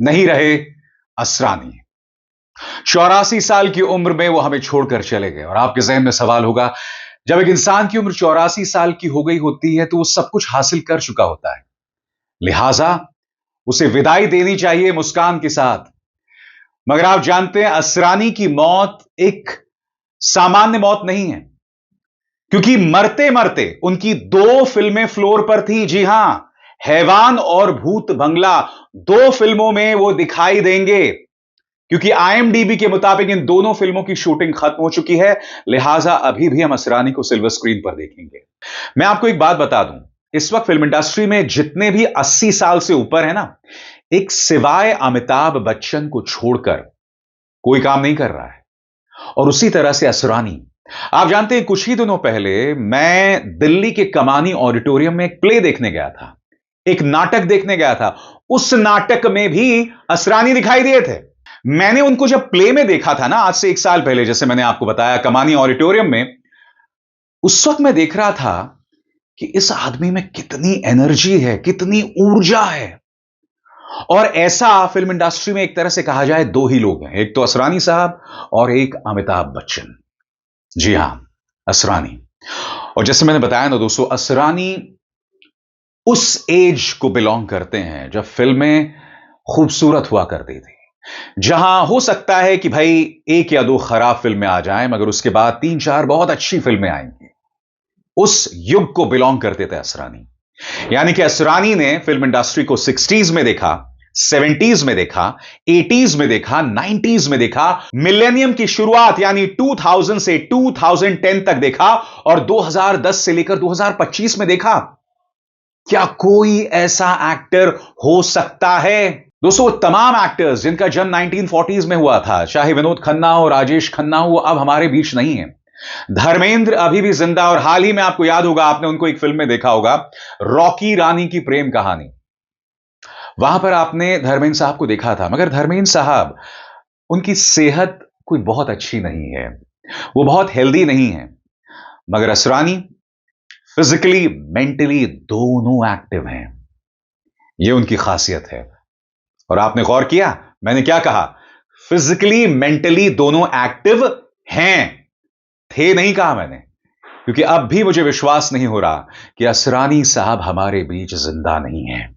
नहीं रहे असरानी। 84 साल की उम्र में वो हमें छोड़कर चले गए। और आपके जहन में सवाल होगा, जब एक इंसान की उम्र 84 साल की हो गई होती है तो वो सब कुछ हासिल कर चुका होता है, लिहाजा उसे विदाई देनी चाहिए मुस्कान के साथ। मगर आप जानते हैं, असरानी की मौत एक सामान्य मौत नहीं है, क्योंकि मरते मरते उनकी 2 फिल्में फ्लोर पर थी। जी हां, हैवान और भूत बंगला, 2 फिल्मों में वो दिखाई देंगे। क्योंकि आईएमडीबी के मुताबिक इन दोनों फिल्मों की शूटिंग खत्म हो चुकी है, लिहाजा अभी भी हम असरानी को सिल्वर स्क्रीन पर देखेंगे। मैं आपको एक बात बता दूं, इस वक्त फिल्म इंडस्ट्री में जितने भी 80 साल से ऊपर है ना, एक सिवाय अमिताभ बच्चन को छोड़कर कोई काम नहीं कर रहा है। और उसी तरह से असरानी। आप जानते हैं, कुछ ही दिनों पहले मैं दिल्ली के कमानी ऑडिटोरियम में एक प्ले देखने गया था, एक नाटक देखने गया था। उस नाटक में भी असरानी दिखाई दिए थे। मैंने उनको जब प्ले में देखा था ना, आज से 1 साल पहले, जैसे मैंने आपको बताया, कमानी ऑडिटोरियम में, उस वक्त मैं देख रहा था कि इस आदमी में कितनी एनर्जी है, कितनी ऊर्जा है। और ऐसा फिल्म इंडस्ट्री में एक तरह से कहा जाए 2 ही लोग हैं, एक तो असरानी साहब और एक अमिताभ बच्चन। जी हां, असरानी। और जैसे मैंने बताया ना दोस्तों, असरानी उस एज को बिलोंग करते हैं जब फिल्में खूबसूरत हुआ करती थी, जहां हो सकता है कि भाई 1 या 2 खराब फिल्में आ जाएं, मगर उसके बाद 3-4 बहुत अच्छी फिल्में आएंगी। उस युग को बिलोंग करते थे असरानी। यानी कि असरानी ने फिल्म इंडस्ट्री को 60s में देखा, 70s में देखा, 80s में देखा, 90s में देखा, मिलेनियम की शुरुआत यानी 2000 से 2010 तक देखा, और 2010 से लेकर 2025 में देखा। क्या कोई ऐसा एक्टर हो सकता है? दोस्तों, वो तमाम एक्टर्स जिनका जन्म 1940s में हुआ था, चाहे विनोद खन्ना हो, राजेश खन्ना हो, अब हमारे बीच नहीं है। धर्मेंद्र अभी भी जिंदा, और हाल ही में आपको याद होगा, आपने उनको एक फिल्म में देखा होगा, रॉकी रानी की प्रेम कहानी। वहां पर आपने धर्मेंद्र साहब को देखा था, मगर धर्मेंद्र साहब, उनकी सेहत कोई बहुत अच्छी नहीं है, वो बहुत हेल्दी नहीं है। मगर असरानी फिजिकली, मेंटली दोनों एक्टिव हैं। यह उनकी खासियत है। और आपने गौर किया मैंने क्या कहा? फिजिकली, मेंटली दोनों एक्टिव हैं। थे नहीं कहा मैंने, क्योंकि अब भी मुझे विश्वास नहीं हो रहा कि असरानी साहब हमारे बीच जिंदा नहीं हैं।